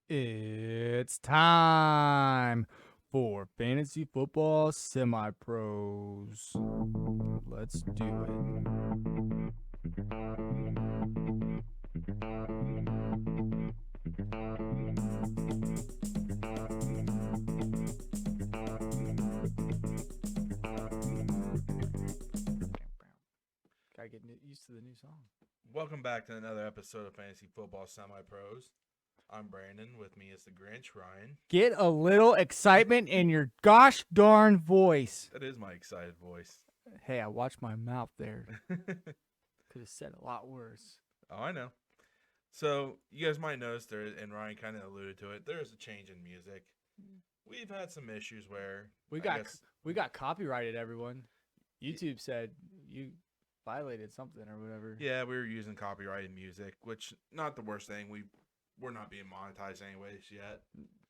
It's time for Fantasy Football Semi-Pros. Let's do it. Gotta get used to the new song. Welcome back to another episode of Fantasy Football Semi-Pros. I'm Brandon. With me is the Grinch, Ryan. Get a little excitement in your gosh darn voice. That is my excited voice. Hey, I watched my mouth there. Could have said a lot worse. Oh, I know. So, you guys might notice there, and Ryan kind of alluded to it, there is a change in music. We've had some issues where we got copyrighted, everyone. YouTube said you violated something or whatever. Yeah, we were using copyrighted music, which not the worst thing. We're not being monetized anyways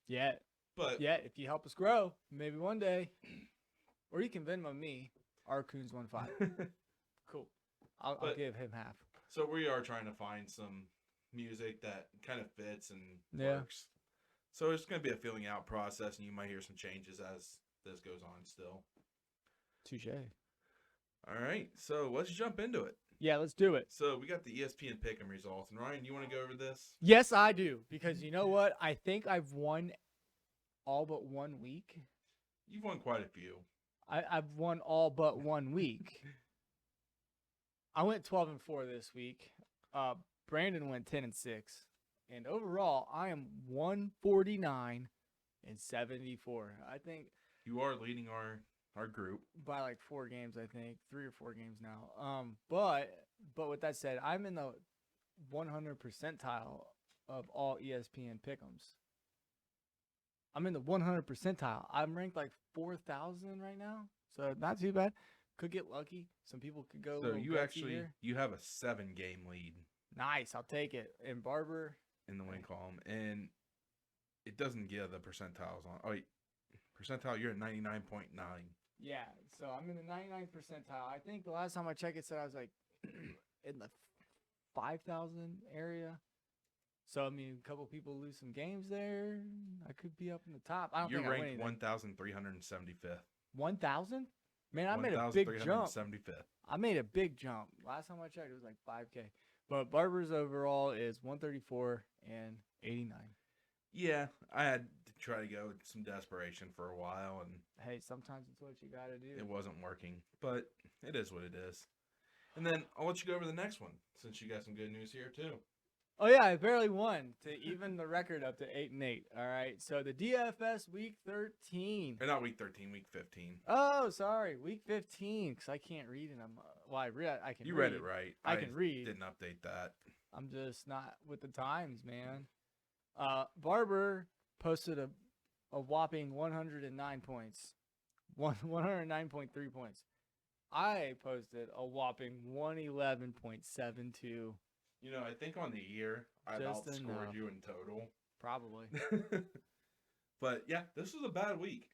yet. But if you help us grow, maybe one day. Or you can Venmo me, rcoons15. Cool. I'll give him half. So we are trying to find some music that kind of fits and works. So it's going to be a filling out process, and you might hear some changes as this goes on still. Touche. All right, so let's jump into it. Yeah, let's do it. So we got the ESPN Pick'em results. And Ryan, you want to go over this? Yes, I do. Because you know what? I think I've won all but 1 week. You've won quite a few. I've won all but 1 week. I went 12-4 this week. Brandon went 10-6. And overall, I am 149-74. I think you are leading our group by like 4 games. I think 3 or 4 games now. But with that said, I'm in the 100 percentile of all ESPN pick'ems. I'm in the 100 percentile. I'm ranked like 4,000 right now, so not too bad. Could get lucky. Some people could go. So you have a 7-game lead. Nice, I'll take it. And Barber in the win column, and it doesn't give the percentiles on. Oh, wait. Percentile, you're at 99.9. Yeah, so I'm in the 99th percentile. I think the last time I checked, it said I was like in the 5,000 area. So I mean, a couple people lose some games there. I could be up in the top. I don't think I win anything. You're ranked 1,375th. 1,000? Man, I made a big jump. 1,375th. I made a big jump. Last time I checked, it was like 5K. But Barber's overall is 134-89. Yeah, I had to try to go with some desperation for a while, and hey, sometimes it's what you got to do. It wasn't working, but it is what it is. And then I'll let you go over the next one, since you got some good news here too. Oh yeah, I barely won to even the record up to 8-8. All right, so the DFS week 13. Or not week 13, week 15. Oh, sorry, week 15, because I can't read, and I can. You read it right. I can read. Didn't update that. I'm just not with the times, man. Barber posted a whopping 109 points, 109.3 points. I posted a whopping 111.72. You know, I think on the year, I outscored you in total. Probably. But, yeah, this was a bad week.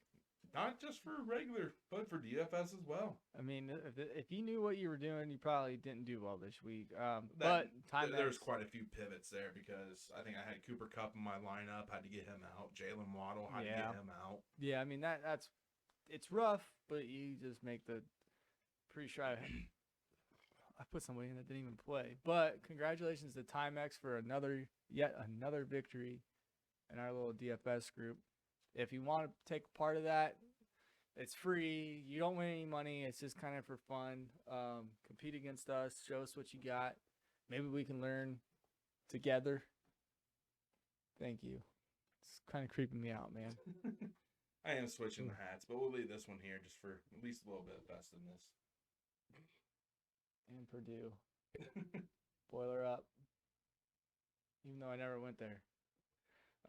Not just for regular, but for DFS as well. I mean, if you knew what you were doing, you probably didn't do well this week. There's quite a few pivots there because I think I had Cooper Kupp in my lineup, had to get him out. Jalen Waddle, had to get him out. Yeah, I mean, it's rough, but you just make the pretty sure I put somebody in that didn't even play. But congratulations to Timex for yet another victory in our little DFS group. If you want to take part of that, it's free. You don't win any money. It's just kind of for fun. Compete against us. Show us what you got. Maybe we can learn together. Thank you. It's kind of creeping me out, man. I am switching the hats, but we'll leave this one here just for at least a little bit of festivness. And Purdue. Boiler up. Even though I never went there.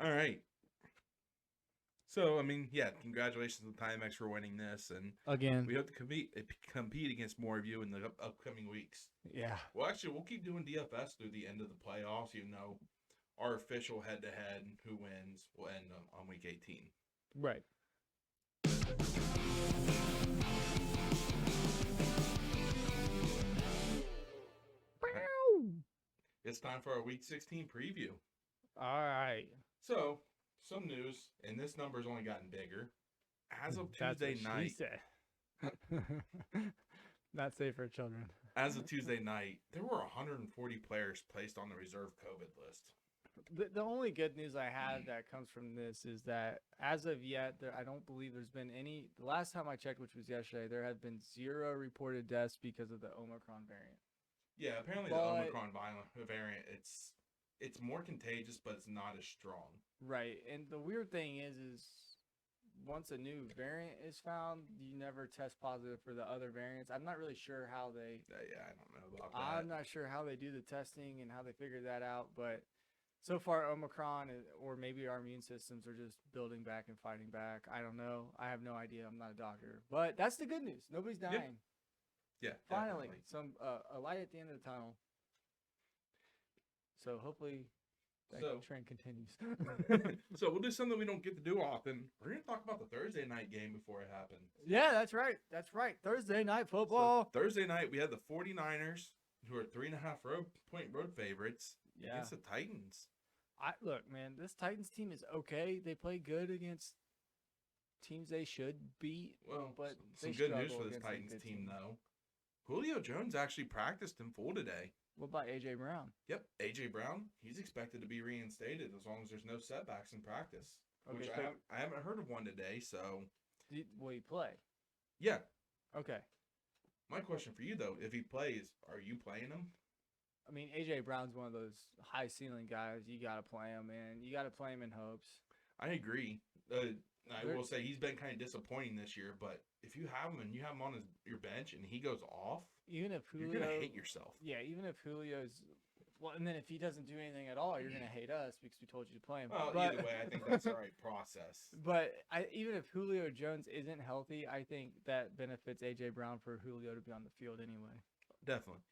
All right. So, I mean, yeah, congratulations to Timex for winning this. And again, we hope to compete against more of you in the upcoming weeks. Yeah. Well, actually, we'll keep doing DFS through the end of the playoffs. You know, our official head-to-head, who wins, will end on week 18. Right. It's time for our Week 16 preview. All right. So, some news, and this number's only gotten bigger. As of Tuesday night, not safe for children. As of Tuesday night, there were 140 players placed on the reserve COVID list. The only good news I have that comes from this is that as of yet, I don't believe there's been any. The last time I checked, which was yesterday, there had been 0 reported deaths because of the Omicron variant. Yeah, apparently the Omicron variant, it's more contagious, but it's not as strong. Right, and the weird thing is once a new variant is found, you never test positive for the other variants. I'm not really sure how they. Yeah, I don't know about that. I'm not sure how they do the testing and how they figure that out, but so far Omicron, or maybe our immune systems are just building back and fighting back. I don't know. I have no idea. I'm not a doctor, but that's the good news. Nobody's dying. Yeah, finally, definitely. A light at the end of the tunnel. So hopefully that trend continues. So we'll do something we don't get to do often. We're going to talk about the Thursday night game before it happens. Yeah, that's right. That's right. Thursday night football. So Thursday night, we had the 49ers, who are 3.5 point road favorites against the Titans. Look, man, this Titans team is okay. They play good against teams they should beat. Well, but some good news for this Titans team, though. Julio Jones actually practiced in full today. What about A.J. Brown? Yep, A.J. Brown. He's expected to be reinstated as long as there's no setbacks in practice. Okay, which I haven't heard of one today, so. Will he play? Yeah. Okay. My question for you, though, if he plays, are you playing him? I mean, A.J. Brown's one of those high ceiling guys. You got to play him, man. You got to play him in hopes. I agree. I will say he's been kind of disappointing this year, but if you have him and you have him on your bench and he goes off, even if Julio, you're going to hate yourself. Yeah, even if Julio's – well, and then if he doesn't do anything at all, you're going to hate us because we told you to play him. Well, either way, I think that's the right process. But even if Julio Jones isn't healthy, I think that benefits A.J. Brown for Julio to be on the field anyway. Definitely.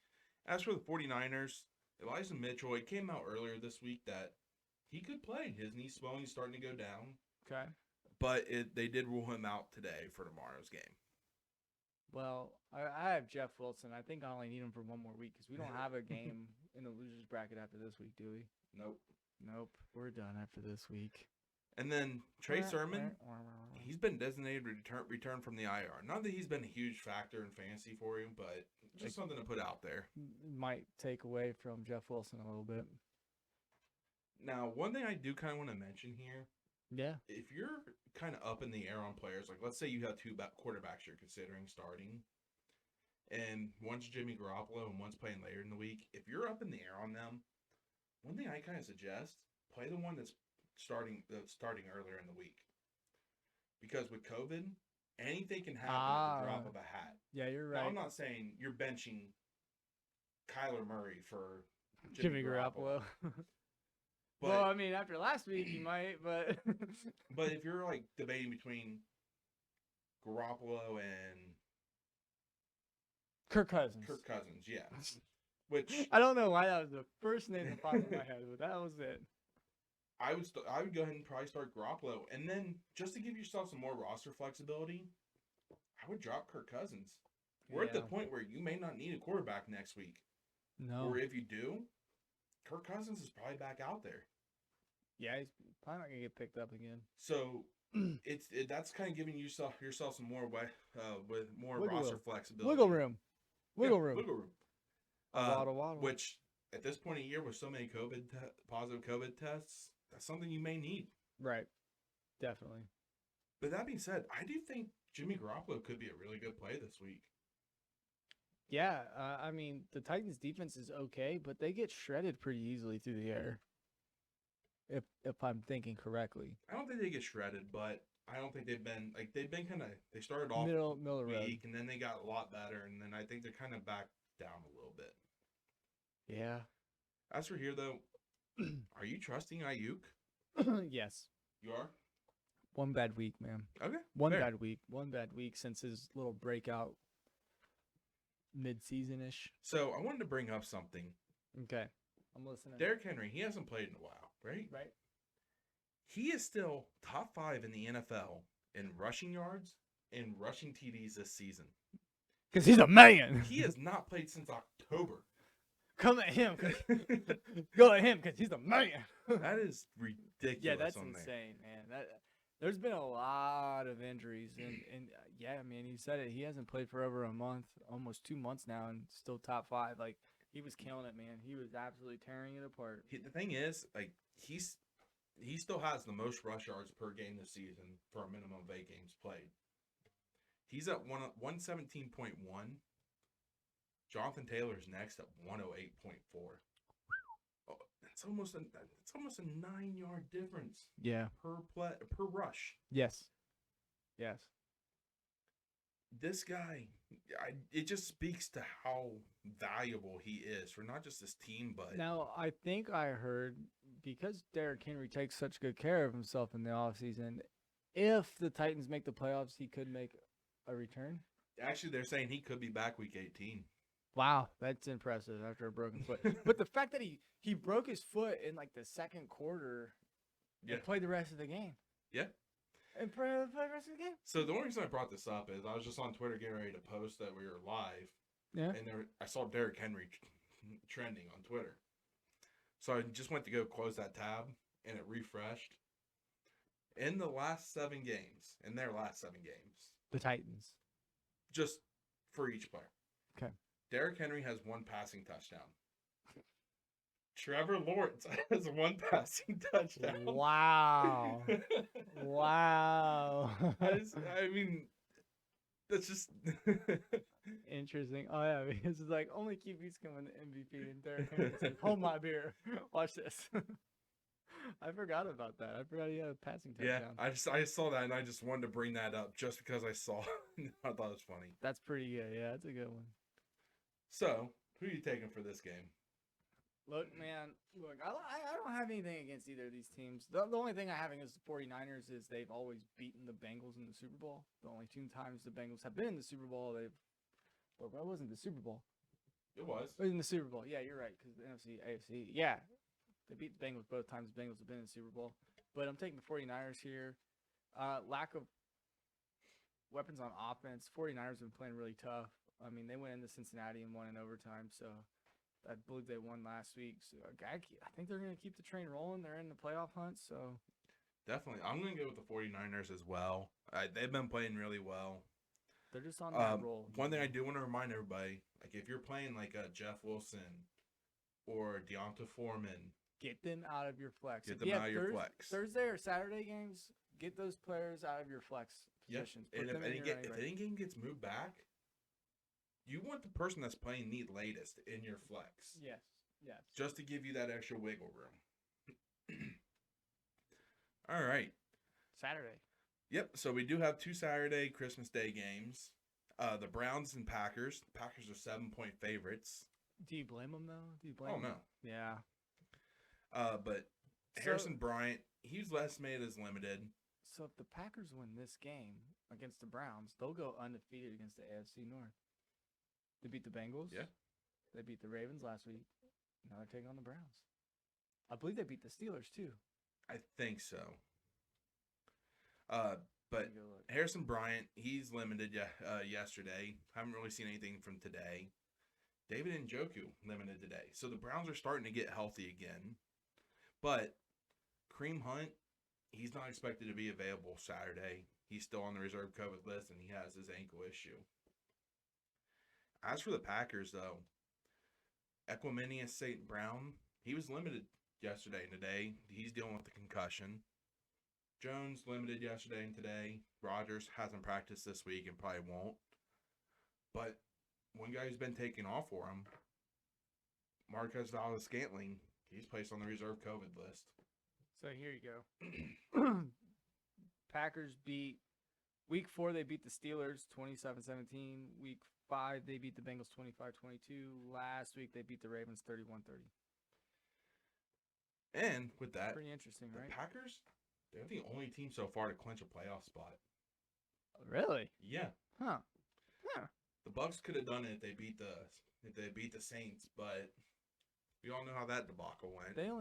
As for the 49ers, Elijah Mitchell, it came out earlier this week that he could play. His knee swelling is starting to go down. Okay. But they did rule him out today for tomorrow's game. Well, I have Jeff Wilson. I think I only need him for one more week because we don't have a game in the losers bracket after this week, do we? Nope. We're done after this week. And then Trey Sermon, he's been designated return from the IR. Not that he's been a huge factor in fantasy for you, but just something to put out there. Might take away from Jeff Wilson a little bit. Now, one thing I do kind of want to mention here. Yeah. If you're kind of up in the air on players, like let's say you have 2 quarterbacks you're considering starting, and one's Jimmy Garoppolo and one's playing later in the week, if you're up in the air on them, one thing I kind of suggest, play the one that's starting earlier in the week. Because with COVID, anything can happen at the drop of a hat. Yeah, you're right. Now, I'm not saying you're benching Kyler Murray for Jimmy Garoppolo. But, well, I mean, after last week, you might, but... But if you're, like, debating between Garoppolo and... Kirk Cousins, yeah. Which... I don't know why that was the first name that popped in my head, but that was it. I would go ahead and probably start Garoppolo. And then, just to give yourself some more roster flexibility, I would drop Kirk Cousins. We're at the point where you may not need a quarterback next week. No. Or if you do, Kirk Cousins is probably back out there. Yeah, he's probably not gonna get picked up again. So that's kind of giving yourself some more with more roster flexibility. Wiggle room. Wiggle room. Waddle. Which at this point of year, with so many positive COVID tests, that's something you may need. Right. Definitely. But that being said, I do think Jimmy Garoppolo could be a really good play this week. Yeah, I mean, the Titans' defense is okay, but they get shredded pretty easily through the air. If I'm thinking correctly. I don't think they get shredded, but I don't think they've been kind of, they started off middle weak, and then they got a lot better, and then I think they're kind of back down a little bit. Yeah. As for here, though, are you trusting Ayuk? Yes. You are? One bad week, man. Okay. One bad week since his little breakout mid-season-ish. So I wanted to bring up something. Okay. I'm listening. Derrick Henry, he hasn't played in a while, right? Right. He is still top 5 in the NFL in rushing yards and rushing TDs this season. Because he's a man. He has not played since October. Come at him. Go at him because he's a man. That is ridiculous. Yeah, that's on there. insane, man. There's been a lot of injuries, and yeah, I mean, he said it. He hasn't played for over a month, almost 2 months now, and still top 5. Like, he was killing it, man. He was absolutely tearing it apart. The thing is, like, he still has the most rush yards per game this season for a minimum of 8 games played. He's at 117.1. Jonathan Taylor's next at 108.4. Oh, it's almost a 9-yard difference. Yeah. Per rush. Yes. This guy, it just speaks to how valuable he is for not just his team, but now I think I heard, because Derrick Henry takes such good care of himself in the offseason, if the Titans make the playoffs, he could make a return. Actually, they're saying he could be back week 18. Wow, that's impressive after a broken foot. But the fact that he broke his foot in like the second quarter and played the rest of the game. Yeah. And played the rest of the game. So the only reason I brought this up is I was just on Twitter getting ready to post that we were live. Yeah. And I saw Derrick Henry trending on Twitter. So I just went to go close that tab, and it refreshed. In their last 7 games, The Titans. just for each player. Okay. Derrick Henry has 1 passing touchdown. Trevor Lawrence has 1 passing touchdown. Wow. Wow. I mean, that's just interesting. Oh, yeah, because it's like only QBs can win the MVP, and Derrick Henry says, hold my beer. Watch this. I forgot about that. I forgot he had a passing touchdown. Yeah, I saw that, and I just wanted to bring that up just because I saw it. I thought it was funny. That's pretty good. Yeah, that's a good one. So, who are you taking for this game? Look, man, I don't have anything against either of these teams. The only thing I have against the 49ers is they've always beaten the Bengals in the Super Bowl. The only 2 times the Bengals have been in the Super Bowl, well, that wasn't the Super Bowl. It was. It was in the Super Bowl. Yeah, you're right, because the NFC, AFC. Yeah, they beat the Bengals both times the Bengals have been in the Super Bowl. But I'm taking the 49ers here. Lack of weapons on offense. 49ers have been playing really tough. I mean, they went into Cincinnati and won in overtime, so I believe they won last week. So I think they're going to keep the train rolling. They're in the playoff hunt, so. Definitely. I'm going to go with the 49ers as well. They've been playing really well. They're just on that roll. One thing I do want to remind everybody, like if you're playing like a Jeff Wilson or Deonta Foreman, get them out of your flex. Get them out of your flex. Thursday or Saturday games, get those players out of your flex positions. Yep. And if any game gets moved back, you want the person that's playing the latest in your flex. Yes. Just to give you that extra wiggle room. All right. Saturday. Yep. So we do have 2 Saturday Christmas Day games. The Browns and Packers. The Packers are 7-point favorites. Do you blame them, though? Oh, no. Yeah. But Harrison Bryant, he's estimated as limited. So if the Packers win this game against the Browns, they'll go undefeated against the AFC North. They beat the Bengals. Yeah. They beat the Ravens last week. Now they're taking on the Browns. I believe they beat the Steelers, too. I think so. But Harrison Bryant, he's limited yesterday. Haven't really seen anything from today. David Njoku, limited today. So the Browns are starting to get healthy again. But Kareem Hunt, he's not expected to be available Saturday. He's still on the reserve COVID list, and he has his ankle issue. As for the Packers, though, Equanimeous St. Brown, he was limited yesterday and today. He's dealing with the concussion. Jones limited yesterday and today. Rodgers hasn't practiced this week and probably won't. But one guy who's been taken off for him, Marquez Valdes-Scantling, he's placed on the reserve COVID list. So here you go. Packers beat Week 4, they beat the Steelers 27-17. Week 5, they beat the Bengals 25-22. Last week, they beat the Ravens 31-30. And with that, pretty interesting, right? The Packers, they're the only team so far to clinch a playoff spot. Really? Yeah. Huh. The Bucs could have done it if they beat the Saints, but we all know how that debacle went. They've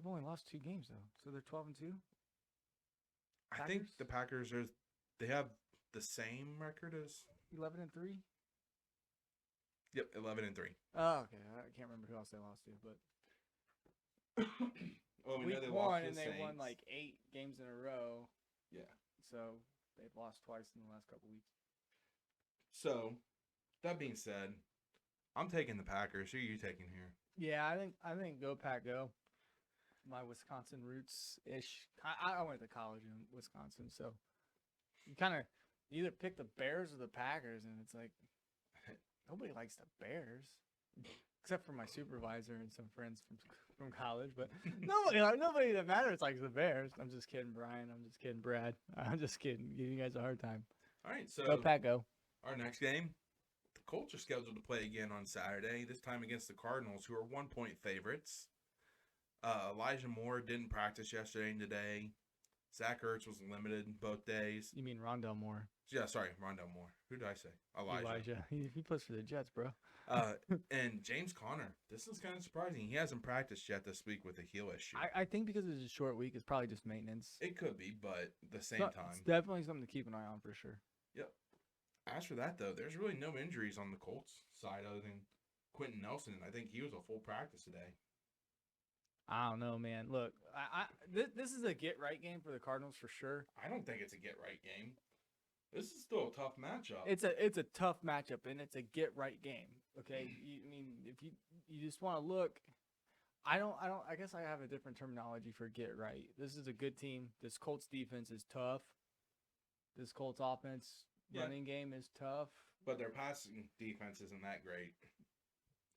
only lost 2 games though, so they're 12-2. I think the Packers they have the same record as 11-3. Yep, 11-3. Oh, okay. I can't remember who else they lost to, but well, we week know they one, lost to and the they won Saints. like 8 games in a row. Yeah. So they've lost twice in the last couple weeks. So, that being said, I'm taking the Packers. Who are you taking here? Yeah, I think go Pack go. My Wisconsin roots ish. I went to college in Wisconsin, so you kind of either pick the Bears or the Packers, and it's like nobody likes the Bears except for my supervisor and some friends from college. But nobody that matters likes the Bears. I'm just kidding, Brian. I'm just kidding, Brad. I'm just kidding. Giving you guys a hard time. All right, so Go Pack go. our next game, the Colts are scheduled to play again on Saturday, this time against the Cardinals, who are 1-point favorites. Elijah Moore didn't practice yesterday and today. Zach Ertz was limited both days. You mean Rondell Moore? Yeah, sorry, Rondell Moore. Who did I say? Elijah. He plays for the Jets, bro. And James Conner. This is kind of surprising. He hasn't practiced yet this week with a heel issue. I think because it's a short week, it's probably just maintenance. It could be, but at the same But time. it's definitely something to keep an eye on for sure. Yep. As for that, though, there's really no injuries on the Colts side other than Quentin Nelson. I think he was a full practice today. I don't know, man. Look, this is a get-right game for the Cardinals for sure. I don't think it's a get-right game. This is still a tough matchup. It's a tough matchup, and it's a get-right game. Okay, I mean, if you just want to look, I guess I have a different terminology for get-right. This is a good team. This Colts defense is tough. This Colts offense running game is tough. But their passing defense isn't that great.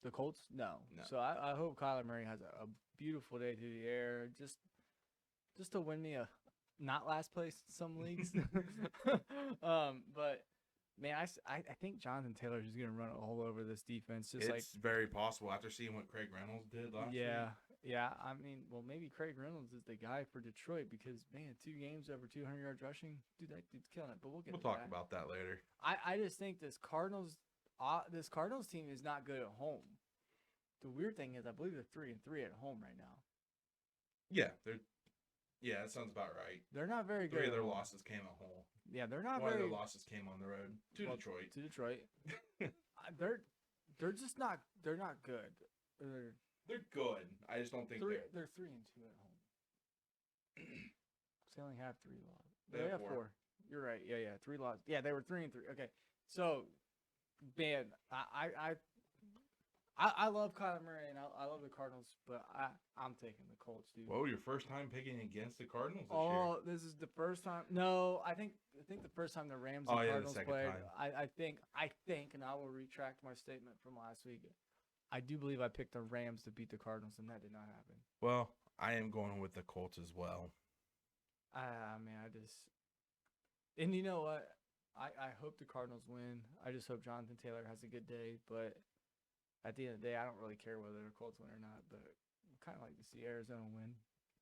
The Colts? No. No. So I hope Kyler Murray has a beautiful day through the air, just to win me a not last place in some leagues. But man, I think Jonathan Taylor is going to run all over this defense. It's very possible after seeing what Craig Reynolds did last week. Yeah. I mean, well, maybe Craig Reynolds is the guy for Detroit because man, 2 games over 200 yards rushing, dude, that dude's killing it. But we'll talk about that later. I just think this Cardinals team is not good at home. The weird thing is, I believe they're 3-3 at home right now. Yeah, that sounds about right. They're not very good. 3 of their losses came at home. Yeah, they're not. One of their losses came on the road to Detroit. To Detroit. They're just not. They're not good. They're good. I just don't think they're 3-2 at home. They only have 3 losses. They have 4. You're right. Yeah. 3 losses. Yeah, they were 3-3. Okay, so man, I love Kyler Murray and I love the Cardinals, but I'm taking the Colts, dude. Whoa, your first time picking against the Cardinals this year? Oh, this is the first time. No, I think the first time the Rams and Cardinals played. I think, and I will retract my statement from last week. I do believe I picked the Rams to beat the Cardinals, and that did not happen. Well, I am going with the Colts as well. And you know what? I hope the Cardinals win. I just hope Jonathan Taylor has a good day, but at the end of the day, I don't really care whether the Colts win or not, but I kind of like to see Arizona win.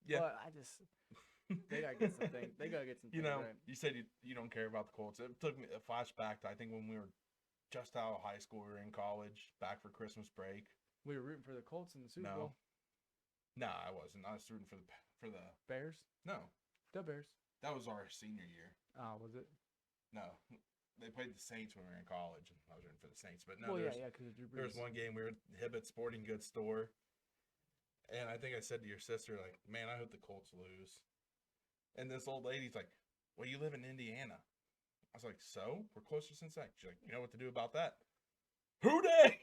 Yeah. But they got to get something. They got to get something. Right. You said you don't care about the Colts. It took me a flashback to, I think, when we were just out of high school, we were in college, back for Christmas break. We were rooting for the Colts in the Super Bowl. No, I wasn't. I was rooting for the Bears? No. The Bears. That was our senior year. Oh, was it? No. They played the Saints when we were in college, and I was rooting for the Saints. But no, well, there was one game we were at Hibbett Sporting Goods store, and I think I said to your sister, like, man, I hope the Colts lose. And this old lady's like, well, you live in Indiana. I was like, so? We're close to Cincinnati. She's like, you know what to do about that? Who day?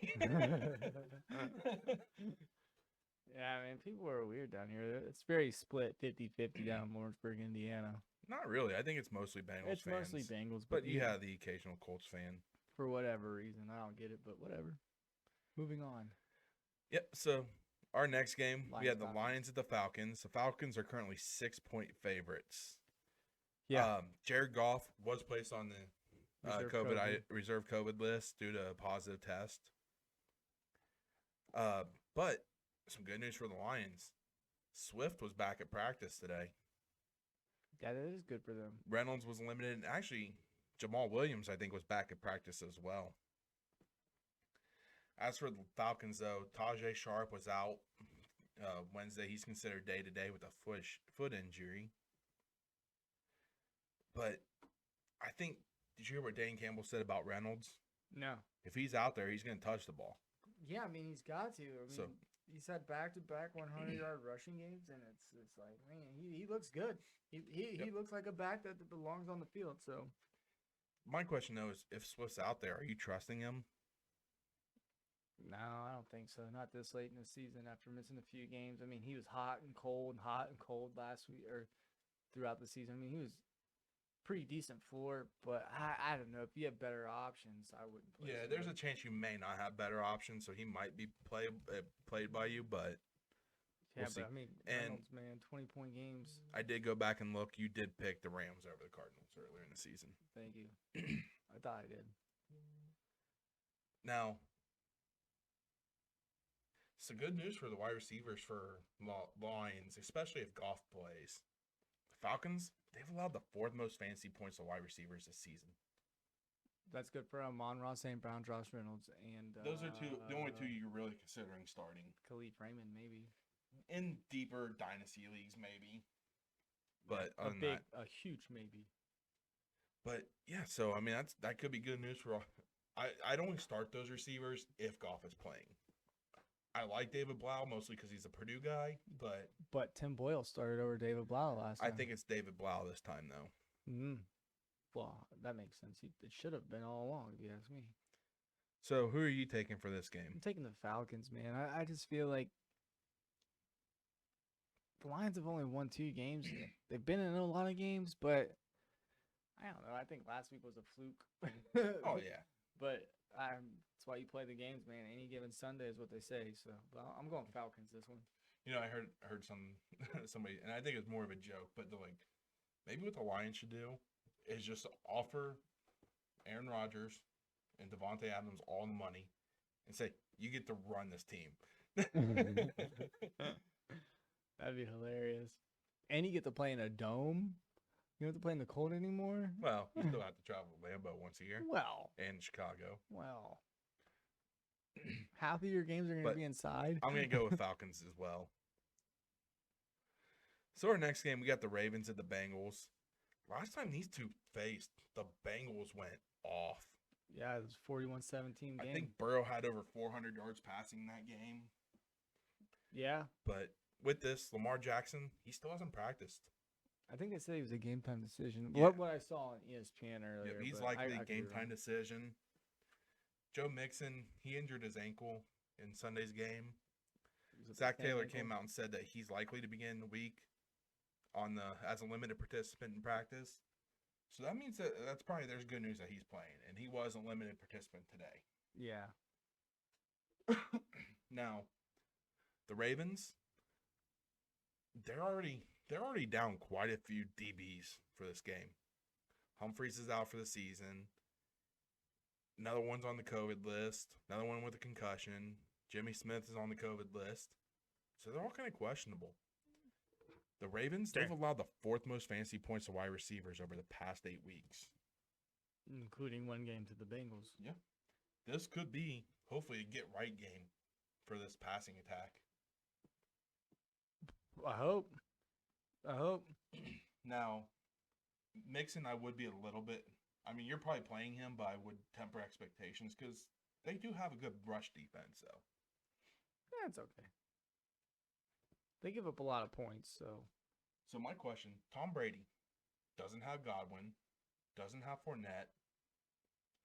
Yeah, I mean, people are weird down here. It's very split 50-50 down in Lawrenceburg, Indiana. Not really. I think it's mostly Bengals fans. It's mostly Bengals. But you have the occasional Colts fan. For whatever reason. I don't get it, but whatever. Moving on. Yep, so our next game, we had the Falcons. Lions at the Falcons. The Falcons are currently 6-point favorites. Yeah. Jared Goff was placed on the reserve COVID list due to a positive test. But some good news for the Lions. Swift was back at practice today. Yeah, that is good for them. Reynolds was limited. And actually, Jamal Williams, I think, was back at practice as well. As for the Falcons, though, Tajay Sharp was out Wednesday. He's considered day-to-day with a foot injury. But I think, did you hear what Dane Campbell said about Reynolds? No. If he's out there, he's going to touch the ball. Yeah, I mean, he's got to. He's had back-to-back 100-yard rushing games, and it's like, man, he looks good. He looks like a back that belongs on the field. So My question though is, if Swift's out there, are you trusting him? no, I don't think so. Not this late in the season after missing a few games. I mean, he was hot and cold last week or throughout the season. I mean, he was pretty decent floor, but I don't know. If you have better options, I wouldn't play. Yeah, Swift. there's a chance you may not have better options, so he might be played by you, but Yeah, we'll see. but I mean, And Reynolds, man, 20-point games. I did go back and look. You did pick the Rams over the Cardinals earlier in the season. Thank you. I thought I did. Now, it's good news for the wide receivers for Lions, especially if Goff plays. The Falcons, they've allowed the fourth most fantasy points to wide receivers this season. That's good for Amon-Ra St. Brown, Josh Reynolds, and Those are the only two you're really considering starting. Khalif Raymond, maybe. In deeper dynasty leagues, maybe. But other than that, a huge maybe. But yeah, so I mean that could be good news for. I'd only start those receivers if Goff is playing. I like David Blau mostly because he's a Purdue guy, but Tim Boyle started over David Blau last time. I think it's David Blau this time though. Well, that makes sense. It should have been all along, if you ask me. So who are you taking for this game? I'm taking the Falcons, man. I just feel like the Lions have only won 2 games. They've been in a lot of games, but I don't know. I think last week was a fluke. Oh yeah. But that's why you play the games, man. Any given Sunday is what they say. So, but I'm going Falcons this one. You know, I heard somebody, and I think it's more of a joke, but they're like, maybe what the Lions should do is just offer Aaron Rodgers and Devontae Adams all the money and say, you get to run this team. That'd be hilarious. And you get to play in a dome. You don't have to play in the cold anymore. Well, you still have to travel to Lambeau once a year. Well. And Chicago. Well. Half of your games are going to be inside. I'm going to go with Falcons as well. So our next game, we got the Ravens at the Bengals. Last time these two faced, the Bengals went off. Yeah, it was 41-17 game. I think Burrow had over 400 yards passing that game. Yeah. But with this, Lamar Jackson, he still hasn't practiced. I think they said it was a game time decision. Yeah. What I saw on ESPN earlier. Yeah, he's likely a game time decision. Joe Mixon, he injured his ankle in Sunday's game. Zach Taylor came out and said that he's likely to begin the week as a limited participant in practice. So that means that's probably there's good news that he's playing, and he was a limited participant today. Yeah. Now, the Ravens, they're already down quite a few DBs for this game. Humphreys is out for the season. Another one's on the COVID list. Another one with a concussion. Jimmy Smith is on the COVID list. So they're all kind of questionable. The Ravens, they've allowed the 4th most fantasy points to wide receivers over the past 8 weeks. Including one game to the Bengals. Yeah. This could be, hopefully, a get-right game for this passing attack. I hope. Now, Mixon, I would be a little bit... I mean, you're probably playing him, but I would temper expectations because they do have a good rush defense, though. That's okay. They give up a lot of points, so. So my question, Tom Brady doesn't have Godwin, doesn't have Fournette.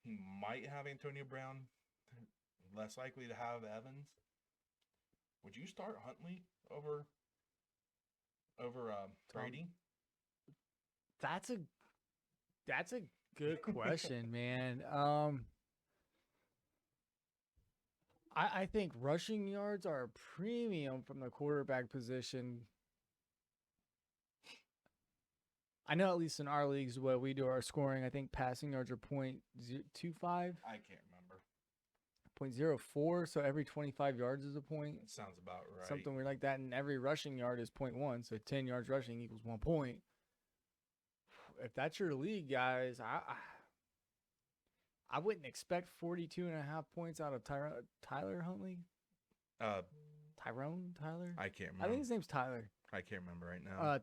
He might have Antonio Brown, less likely to have Evans. Would you start Huntley over Brady? That's a good question, man. I think rushing yards are a premium from the quarterback position. I know at least in our leagues where we do our scoring, I think passing yards are .25. I can't remember. .04, so every 25 yards is a point. That sounds about right. Something weird like that, and every rushing yard is .1, so 10 yards rushing equals 1 point. If that's your league, guys, I wouldn't expect 42.5 points out of Tyler Huntley. Tyrone Tyler? I can't remember. I think his name's Tyler. I can't remember right now.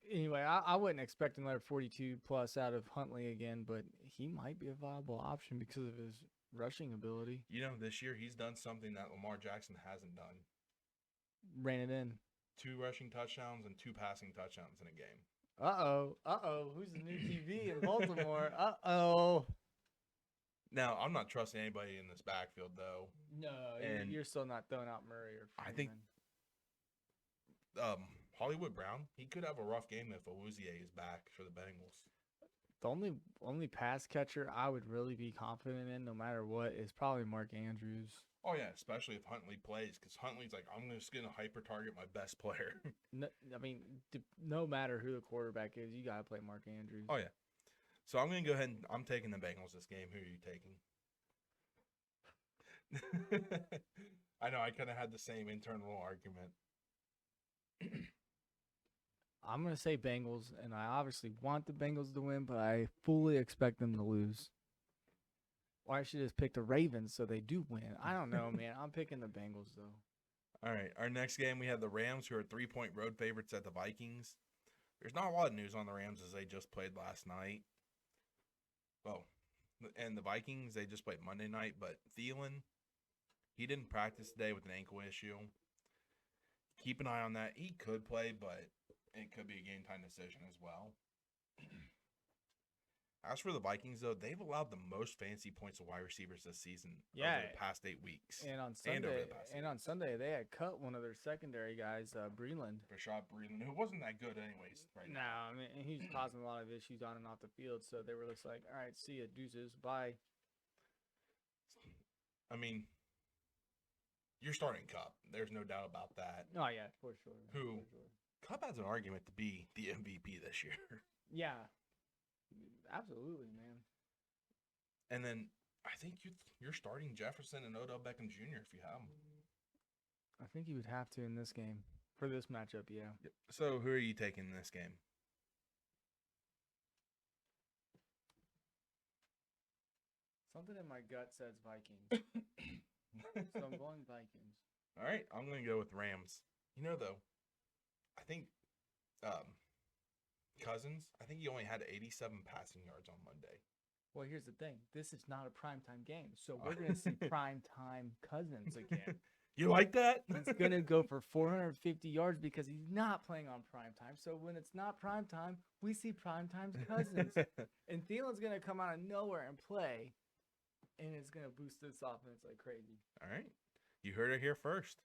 Anyway, I wouldn't expect another 42 plus out of Huntley again, but he might be a viable option because of his rushing ability. You know, this year he's done something that Lamar Jackson hasn't done. rein it in. 2 rushing touchdowns and 2 passing touchdowns in a game. Uh-oh. Who's the new QB in Baltimore? Uh-oh. Now, I'm not trusting anybody in this backfield, though. No, And you're still not throwing out Murray or Freeman. I think Hollywood Brown, he could have a rough game if Awuzie is back for the Bengals. The only pass catcher I would really be confident in, no matter what, is probably Mark Andrews. Oh, yeah, especially if Huntley plays, because Huntley's like, I'm just going to hyper-target my best player. No, I mean, no matter who the quarterback is, you got to play Mark Andrews. Oh, yeah. So I'm going to go ahead and I'm taking the Bengals this game. Who are you taking? I know, I kind of had the same internal argument. I'm going to say Bengals, and I obviously want the Bengals to win, but I fully expect them to lose. Or I should have picked the Ravens so they do win. I don't know, man. I'm picking the Bengals, though. All right, our next game, we have the Rams, who are 3-point road favorites at the Vikings. There's not a lot of news on the Rams as they just played last night. Well, and the Vikings, they just played Monday night, but Thielen, he didn't practice today with an ankle issue. Keep an eye on that. He could play, but it could be a game-time decision as well. As for the Vikings, though, they've allowed the most fantasy points of wide receivers this season over the past 8 weeks. And on Sunday, they had cut one of their secondary guys, Breland. Rashad Breeland, who wasn't that good anyways right now. I mean, he's causing a lot of issues on and off the field, so they were just like, all right, see ya, deuces, bye. I mean, you're starting Cup. There's no doubt about that. Oh, yeah, for sure. Cup has an argument to be the MVP this year. Yeah. Absolutely, man. And then I think you're starting Jefferson and Odell Beckham Jr. if you have them. I think you would have to in this game. For this matchup, yeah. Yep. So who are you taking in this game? Something in my gut says Vikings. So I'm going Vikings. All right, I'm going to go with Rams. You know, though, I think Cousins, I think he only had 87 passing yards on Monday. Well, here's the thing. This is not a primetime game, so we're going to see primetime Cousins again. You like that? He's going to go for 450 yards because he's not playing on primetime. So when it's not primetime, we see primetime Cousins. And Thielen's going to come out of nowhere and play, and it's going to boost this offense like crazy. All right. You heard it here first.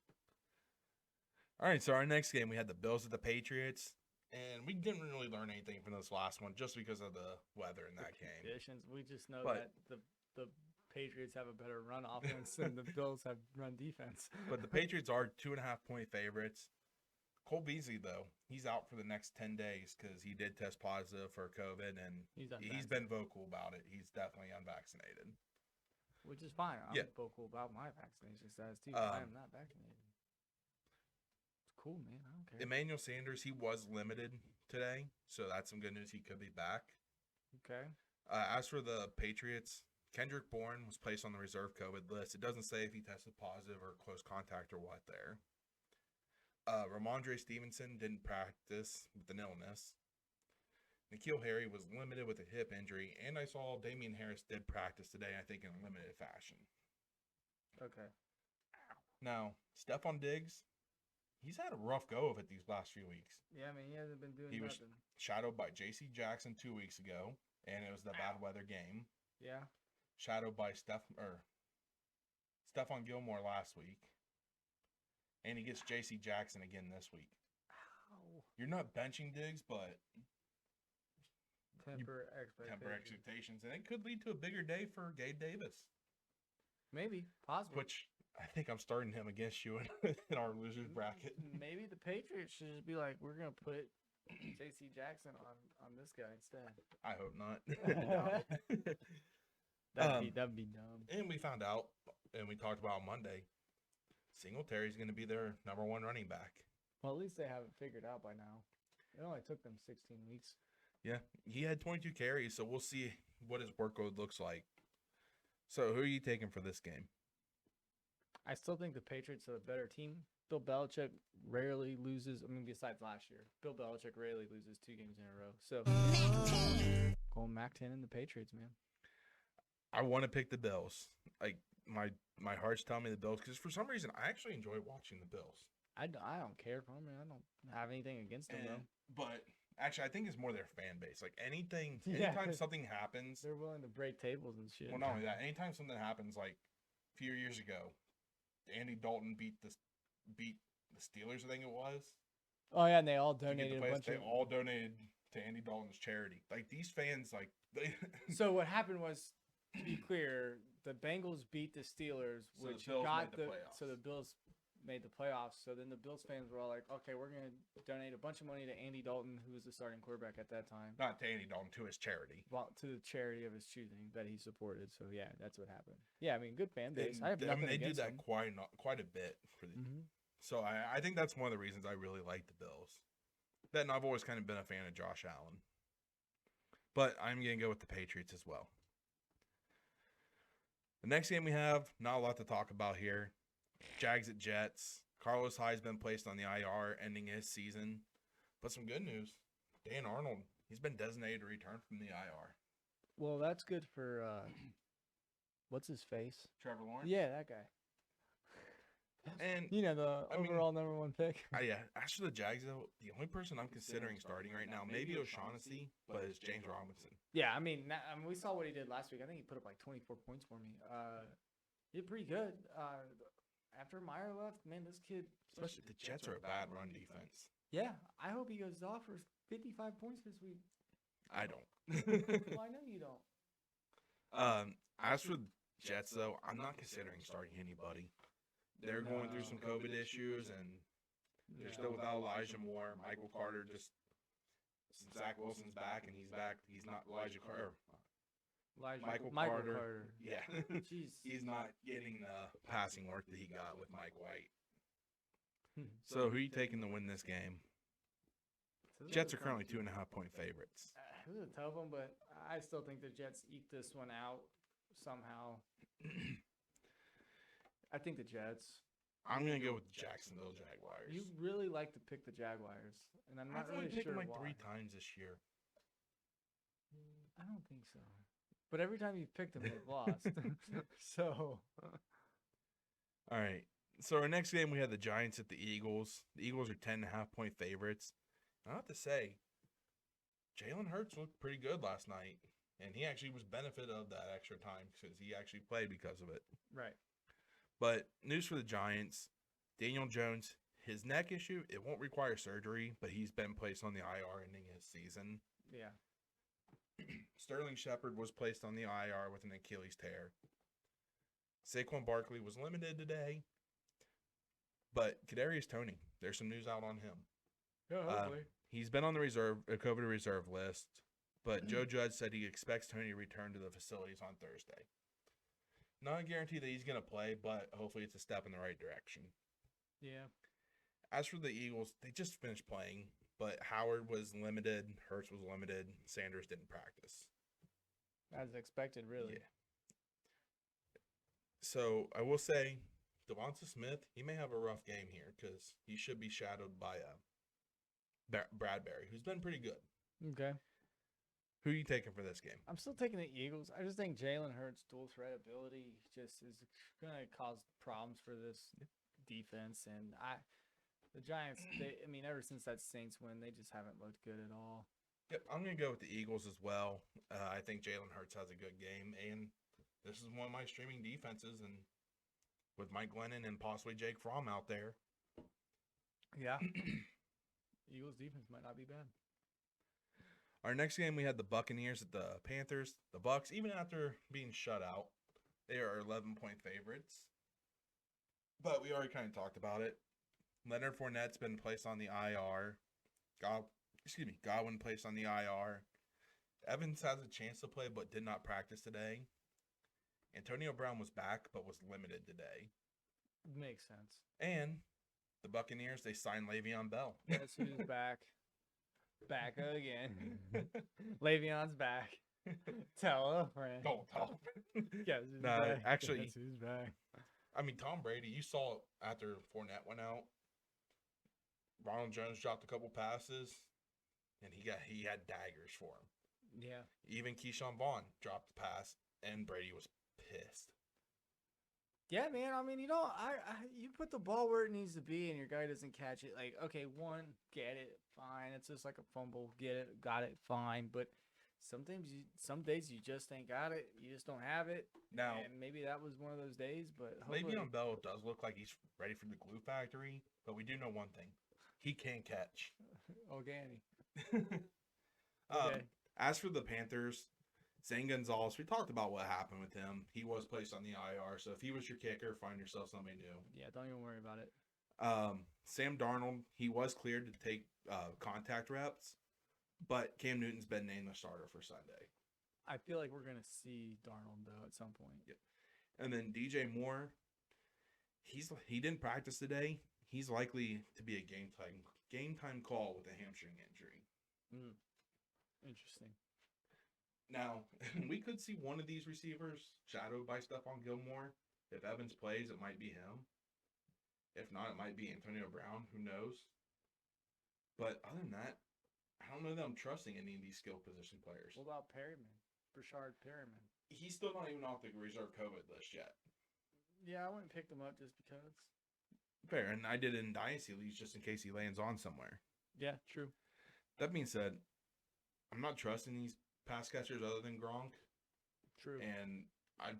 All right, so our next game, we had the Bills at the Patriots. And we didn't really learn anything from this last one just because of the weather in that game. Conditions. We just know that the Patriots have a better run offense than the Bills have run defense. But the Patriots are 2.5-point favorites. Cole Beasley, though, he's out for the next 10 days because he did test positive for COVID, and he's been vocal about it. He's definitely unvaccinated. Which is fine. I'm vocal about my vaccination status, too. I am not vaccinated. Cool, man. I don't care. Emmanuel Sanders, he was limited today, so that's some good news. He could be back. Okay. As for the Patriots, Kendrick Bourne was placed on the reserve COVID list. It doesn't say if he tested positive or close contact or what there. Ramondre Stevenson didn't practice with an illness. N'Keal Harry was limited with a hip injury, and I saw Damian Harris did practice today, I think, in a limited fashion. Okay. Now, Stephon Diggs, he's had a rough go of it these last few weeks. Yeah, I mean, he hasn't been doing nothing. He was shadowed by J.C. Jackson 2 weeks ago, and it was the bad weather game. Yeah. Shadowed by Stephon Gilmore last week. And he gets J.C. Jackson again this week. Ow. You're not benching Diggs, but temper expectations. And it could lead to a bigger day for Gabe Davis. Maybe. Possible. Which I think I'm starting him against you in our losers bracket. Maybe the Patriots should just be like, we're going to put J.C. Jackson on this guy instead. I hope not. That'd be dumb. And we found out, and we talked about on Monday, Singletary's going to be their number one running back. Well, at least they have it figured out by now. It only took them 16 weeks. Yeah, he had 22 carries, so we'll see what his workload looks like. So who are you taking for this game? I still think the Patriots are a better team. Bill Belichick rarely loses. I mean, besides last year, Bill Belichick rarely loses 2 games in a row. So, going Mac-10 and the Patriots, man. I want to pick the Bills. Like my heart's telling me the Bills because for some reason I actually enjoy watching the Bills. I don't care for them. I don't have anything against them, though. But actually, I think it's more their fan base. Like anytime Yeah. something happens, They're willing to break tables and shit. well, not only that, anytime something happens, like a few years ago, Andy Dalton beat the Steelers, I think it was. Oh yeah, and they all To get donated the a place, bunch they of. all donated to Andy Dalton's charity. Like these fans, like they. So what happened was, to be clear, the Bengals beat the Steelers, So the which Bills got made the playoffs. so the Bills made the playoffs. So then the Bills fans were all like, "Okay, we're gonna donate a bunch of money to Andy Dalton, who was the starting quarterback at that time, Not to Andy Dalton, to his charity. well, to the charity of his choosing that he supported." So yeah, that's what happened. Yeah, I mean, good fan base. And, I have nothing they do against that them. quite a bit for the. Mm-hmm. So I think that's one of the reasons I really like the Bills. Then I've always kind of been a fan of Josh Allen. But I'm going to go with the Patriots as well. The next game we have, not a lot to talk about here. Jags at Jets. Carlos Hyde's been placed on the IR, ending his season. But some good news. Dan Arnold, he's been designated to return from the IR. Well, that's good for what's his face? Trevor Lawrence? Yeah, that guy. And You know, the overall number one pick. yeah, as for the Jags, though, the only person I'm considering starting right now, maybe O'Shaughnessy, but it's James Robinson. Yeah, I mean, we saw what he did last week. I think he put up like 24 points for me. He did pretty good. After Meyer left, man, this kid. Especially the Jets are a bad run defense. Yeah, I hope he goes off for 55 points this week. I don't. Well, I know you don't. As for the Jets, though, I'm not considering starting anybody. They're going through some COVID issues, and they're still without Elijah Moore. Michael Carter just since Zach Wilson's back, and he's back. He's not Elijah Carter. Michael Carter. Yeah. Jeez. He's not getting the passing work that he got with Mike White. So who are you taking to win this game? Jets are currently 2.5-point favorites. It was a tough one, but I still think the Jets eke this one out somehow. I think the Jets. I'm going to go with the Jacksonville Jaguars. You really like to pick the Jaguars, and I'm not I've only really picked sure them like why. 3 times this year. I don't think so. But every time you've picked them, they've lost. So. All right. So our next game, we had the Giants at the Eagles. The Eagles are 10.5-point favorites. I have to say, Jalen Hurts looked pretty good last night, and he actually was benefit of that extra time because he actually played because of it. Right. But news for the Giants, Daniel Jones, his neck issue, it won't require surgery, but he's been placed on the IR ending his season. Yeah. Sterling Shepard was placed on the IR with an Achilles tear. Saquon Barkley was limited today. But Kadarius Toney, there's some news out on him. Yeah, hopefully. He's been on the COVID reserve list, but Joe Judge said he expects Toney to return to the facilities on Thursday. Not a guarantee that he's going to play, but hopefully it's a step in the right direction. Yeah. As for the Eagles, they just finished playing, but Howard was limited, Hurts was limited, Sanders didn't practice. As expected, really. Yeah. So I will say, Devonta Smith, he may have a rough game here because he should be shadowed by Bradbury, who's been pretty good. Okay. Who are you taking for this game? I'm still taking the Eagles. I just think Jalen Hurts' dual threat ability just is going to cause problems for this defense. And the Giants, ever since that Saints win, they just haven't looked good at all. Yep, I'm going to go with the Eagles as well. I think Jalen Hurts has a good game, and this is one of my streaming defenses, and with Mike Glennon and possibly Jake Fromm out there. Yeah. Eagles defense might not be bad. Our next game, we had the Buccaneers at the Panthers. The Bucs, even after being shut out, they are 11-point favorites. But we already kind of talked about it. Leonard Fournette's been placed on the IR. Godwin placed on the IR. Evans has a chance to play but did not practice today. Antonio Brown was back but was limited today. Makes sense. And the Buccaneers, they signed Le'Veon Bell. Guess who's back? Back again. Le'Veon's back. Tell a friend. Don't tell. Guess who's No, back? actually- Guess who's back? I mean, Tom Brady, you saw after Fournette went out, Ronald Jones dropped a couple passes, and he had daggers for him. Yeah. Even Keyshawn Vaughn dropped the pass, and Brady was pissed. Yeah, man. I mean, you put the ball where it needs to be, and your guy doesn't catch it. Like, okay, one, get it, fine. It's just like a fumble, get it, got it, fine. But some days you just ain't got it. You just don't have it. Now, and maybe that was one of those days. But maybe on Bell it does look like he's ready for the glue factory. But we do know one thing: he can catch. Organi. Okay. As for the Panthers, Zane Gonzalez, we talked about what happened with him. He was placed on the IR, so if he was your kicker, find yourself somebody new. Yeah, don't even worry about it. Sam Darnold, he was cleared to take contact reps, but Cam Newton's been named the starter for Sunday. I feel like we're gonna see Darnold though at some point. Yep. And then DJ Moore, he didn't practice today. He's likely to be a game time call with a hamstring injury. Interesting. Now, we could see one of these receivers shadowed by Stephon Gilmore. If Evans plays, it might be him. If not, it might be Antonio Brown. Who knows? But other than that, I don't know that I'm trusting any of these skill position players. What about Perryman? Brashard Perryman. He's still not even off the reserve COVID list yet. Yeah, I went and picked him up just because. Fair, and I did it in Dynasty Leagues just in case he lands on somewhere. Yeah, true. That being said, I'm not trusting these pass catchers other than Gronk. True. And I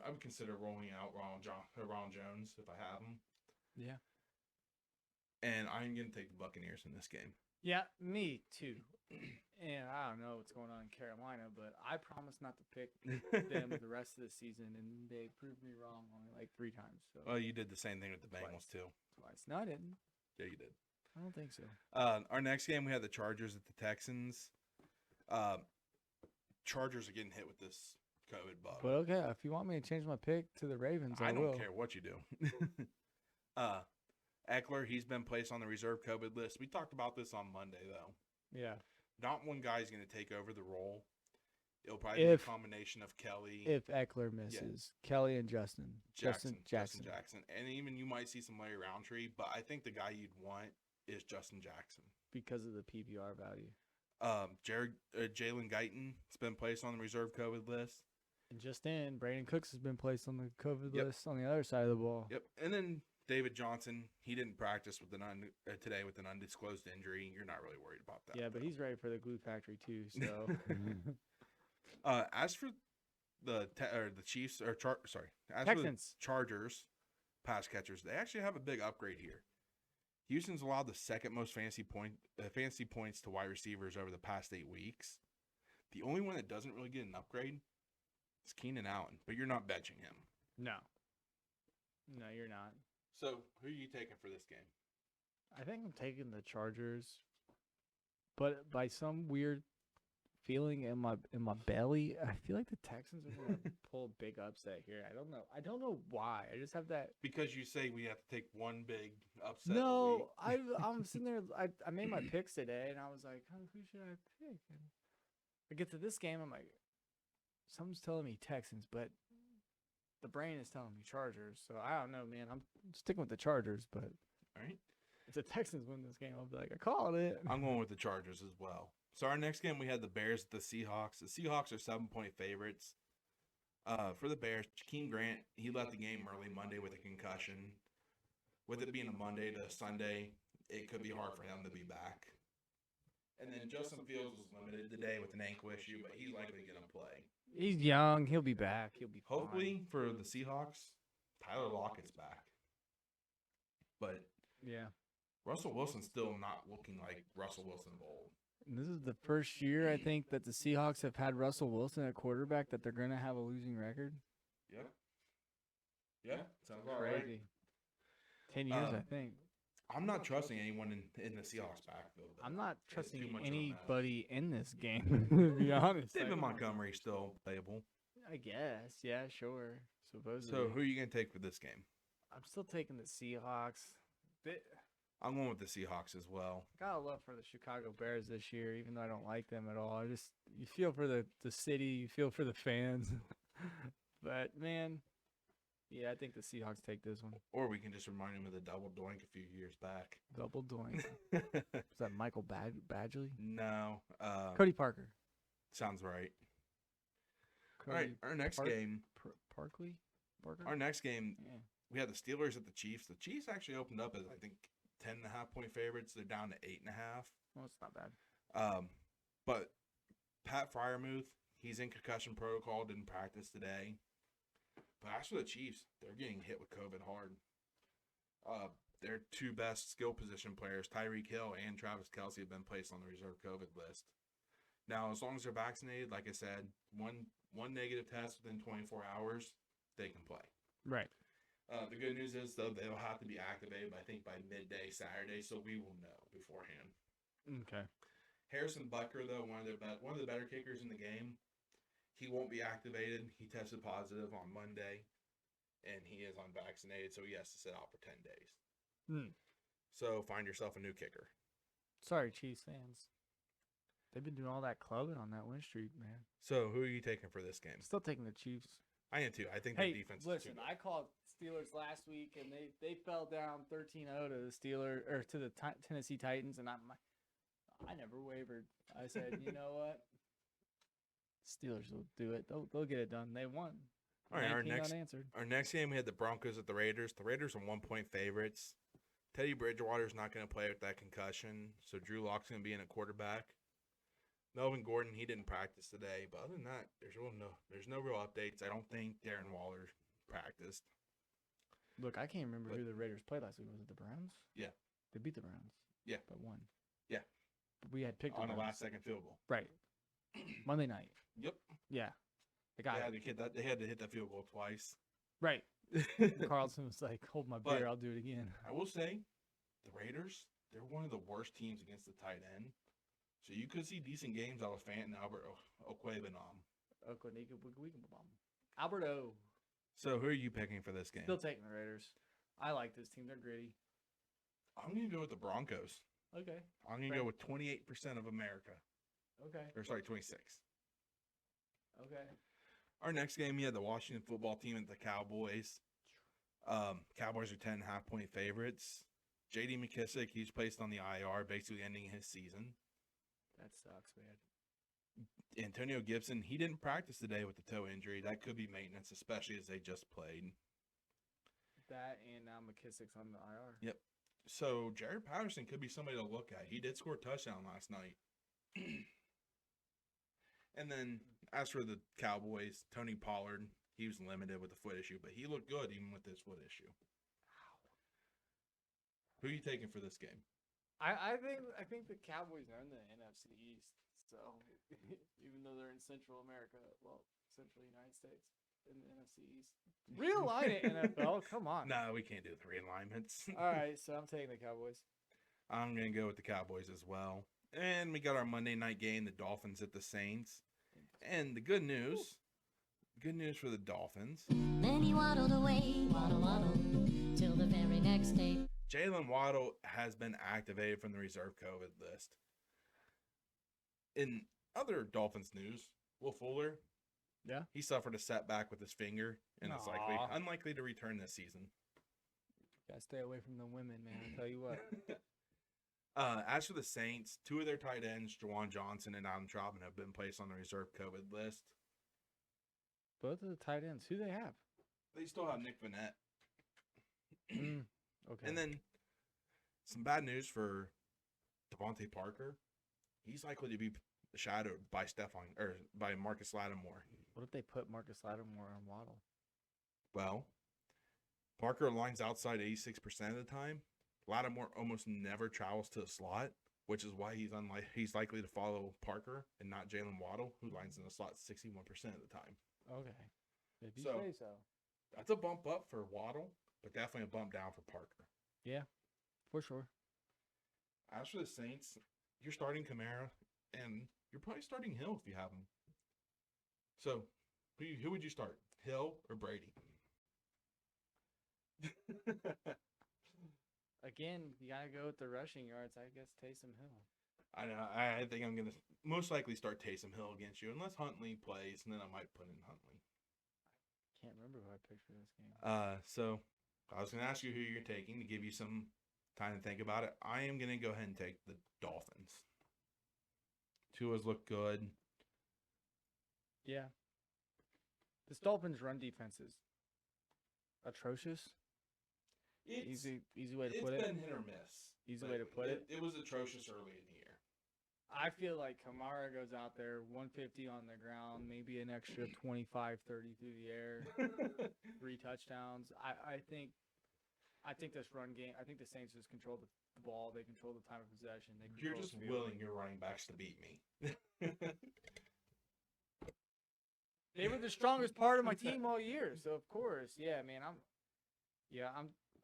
would consider rolling out Ronald Jones if I have him. Yeah. And I'm going to take the Buccaneers in this game. Yeah, me too. And I don't know what's going on in Carolina, but I promise not to pick them the rest of the season, and they proved me wrong only like 3 times. So. Well, you did the same thing with the Bengals too. Twice. No, I didn't. Yeah, you did. I don't think so. Our next game, we had the Chargers at the Texans. Chargers are getting hit with this COVID bug. But okay, if you want me to change my pick to the Ravens, I will. don't care what you do. Eckler, he's been placed on the reserve COVID list. We talked about this on Monday, though. Yeah. Not one guy's going to take over the role. It'll probably be a combination of Kelly. If Eckler misses. Yeah. Kelly and Justin. Jackson. And even you might see some Larry Roundtree, but I think the guy you'd want is Justin Jackson. Because of the PPR value. Jalen Guyton has been placed on the reserve COVID list. And just in, Brandon Cooks has been placed on the COVID list on the other side of the ball. Yep. And then David Johnson, he didn't practice with today with an undisclosed injury. You're not really worried about that. Yeah, but he's ready for the glue factory too. So, as for the Chiefs or as Texans. for the Chargers pass catchers, they actually have a big upgrade here. Houston's allowed the second most fantasy points to wide receivers over the past 8 weeks. The only one that doesn't really get an upgrade is Keenan Allen, but you're not benching him. No, you're not. So, who are you taking for this game? I think I'm taking the Chargers, but by some weird feeling in my belly, I feel like the Texans are going to pull a big upset here. I don't know why. I just have that. Because you say we have to take one big upset. No, I'm sitting there. I made my picks today, and I was like, who should I pick? And I get to this game, I'm like, something's telling me Texans, but the brain is telling me Chargers. So I don't know, man. I'm sticking with the Chargers, but all right. If the Texans win this game, I'll be like, I called it. I'm going with the Chargers as well. So our next game, we had the Bears at the Seahawks. The Seahawks are 7-point favorites. For the Bears, Jakeem Grant, he left the game early Monday with a concussion. With it being a Monday to Sunday, it could be hard for him to be back. And then Justin Fields was limited today with an ankle issue, but he's likely going to play. He's young. He'll be back. He'll be fine. Hopefully for the Seahawks, Tyler Lockett's back. But yeah, Russell Wilson's still not looking like Russell Wilson of old. And this is the first year, I think, that the Seahawks have had Russell Wilson at quarterback that they're going to have a losing record. Yeah. Yeah, sounds about crazy. Right. 10 years, I think. I'm not trusting anyone in the Seahawks backfield. I'm not trusting anybody in this game, to be honest. David Montgomery's still playable. I guess. Yeah, sure. Supposedly. So who are you going to take for this game? I'm still taking the Seahawks. I'm going with the Seahawks as well. I got a love for the Chicago Bears this year, even though I don't like them at all. You feel for the city, you feel for the fans. But, man, yeah, I think the Seahawks take this one. Or we can just remind him of the double doink a few years back. Double doink. Is that Michael Badgley? No. Cody Parker. Sounds right. All right, our next game. Parkley? Parker? Our next game, Yeah. we had the Steelers at the Chiefs. The Chiefs actually opened up as, I think, 10.5-point favorites. They're down to 8.5. Well, it's not bad. But Pat Freiermuth, he's in concussion protocol, didn't practice today. But as for the Chiefs, they're getting hit with COVID hard. Their two best skill position players, Tyreek Hill and Travis Kelce, have been placed on the reserve COVID list. Now, as long as they're vaccinated, like I said, one negative test within 24 hours, they can play. Right. The good news is, though, they'll have to be activated, I think, by midday Saturday, so we will know beforehand. Okay. Harrison Butker, though, one of the better kickers in the game, he won't be activated. He tested positive on Monday, and he is unvaccinated, so he has to sit out for 10 days. So find yourself a new kicker. Sorry, Chiefs fans. They've been doing all that clubbing on that win streak, man. So who are you taking for this game? Still taking the Chiefs. I am too. I think their defense listen, is too good. I called Steelers last week, and they fell down 13-0 to the Steelers or to the Tennessee Titans, and I never wavered. I said, you know what? Steelers will do it. They'll get it done. They won. All right, our next game we had the Broncos at the Raiders. The Raiders are 1-point favorites. Teddy Bridgewater's not going to play with that concussion, so Drew Lock's going to be in at quarterback. Melvin Gordon, he didn't practice today, but other than that, there's no real updates. I don't think Darren Waller practiced. Look, I can't remember who the Raiders played last week. Was it the Browns? Yeah. They beat the Browns. Yeah. But won. Yeah. But we had picked on the a last-second field goal. Right. Monday night. Yep. Yeah. They had to hit that field goal twice. Right. Carlson was like, hold my beer, I'll do it again. I will say, the Raiders, they're one of the worst teams against the tight end. So you could see decent games out of Fant and Albert Okwuegbunam. Alberto. So who are you picking for this game? Still taking the Raiders. I like this team. They're gritty. I'm going to go with the Broncos. Okay. I'm going to go with 28% of America. Okay. Or sorry, 26. Okay. Our next game, we had the Washington football team at the Cowboys. Cowboys are 10.5-point favorites. J.D. McKissick, he's placed on the IR, basically ending his season. That sucks, man. Antonio Gibson, he didn't practice today with the toe injury. That could be maintenance, especially as they just played. That and now McKissick's on the IR. Yep. So Jared Patterson could be somebody to look at. He did score a touchdown last night. And then as for the Cowboys, Tony Pollard, he was limited with the foot issue, but he looked good even with his foot issue. Who are you taking for this game? I think the Cowboys are in the NFC East. So even though they're in Central America, well, Central United States, in the NFC East. Realign it, NFL. Come on. No, we can't do the realignments. All right, so I'm taking the Cowboys. I'm going to go with the Cowboys as well. And we got our Monday night game, the Dolphins at the Saints. And the good news for the Dolphins. Then he waddled away, waddle, till the very next day. Jalen Waddle has been activated from the reserve COVID list. In other Dolphins news, Will Fuller, yeah, he suffered a setback with his finger and is unlikely to return this season. Gotta stay away from the women, man. I tell you what. As for the Saints, two of their tight ends, Juwan Johnson and Adam Trautman, have been placed on the reserve COVID list. Both of the tight ends. Who they have? They still have Nick Vannett. Okay. And then some bad news for Devontae Parker. He's likely to be shadowed by by Marcus Lattimore. What if they put Marcus Lattimore on Waddle? Well, Parker lines outside 86% of the time. Lattimore almost never travels to the slot, which is why he's likely to follow Parker and not Jalen Waddle, who lines in the slot 61% of the time. Okay. If you say so. That's a bump up for Waddle, but definitely a bump down for Parker. Yeah, for sure. As for the Saints, you're starting Kamara, and you're probably starting Hill if you have him. So, who would you start, Hill or Brady? Again, you got to go with the rushing yards. I guess Taysom Hill. I know. I think I'm going to most likely start Taysom Hill against you, unless Huntley plays, and then I might put in Huntley. Can't remember who I picked for this game. So I was going to ask you who you're taking to give you some time to think about it. I am going to go ahead and take the Dolphins. Tua's look good. Yeah. This Dolphins run defense is atrocious. It's, Easy way to it's put it. been hit or miss. Easy but way to put it. It was atrocious early in the year. I feel like Kamara goes out there 150 on the ground, maybe an extra 25, 30 through the air, 3 touchdowns. I think this run game. I think the Saints just control the ball. They control the time of possession. You're just willing your running backs to beat me. They were the strongest part of my team all year, so of course, yeah, man.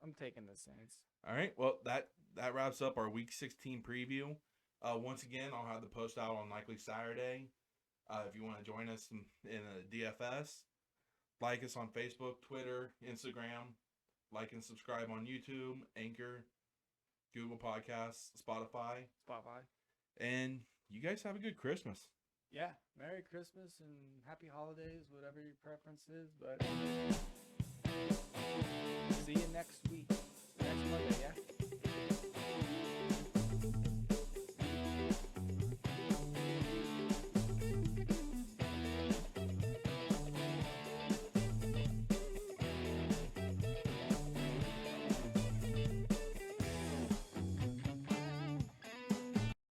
I'm taking the Saints. All right. Well, that wraps up our Week 16 preview. Once again, I'll have the post out on likely Saturday. If you want to join us in a DFS, like us on Facebook, Twitter, Instagram. Like and subscribe on YouTube, Anchor, Google Podcasts, Spotify. And you guys have a good Christmas. Yeah, Merry Christmas and Happy Holidays, whatever your preference is. But see you next week. Next Monday, yeah?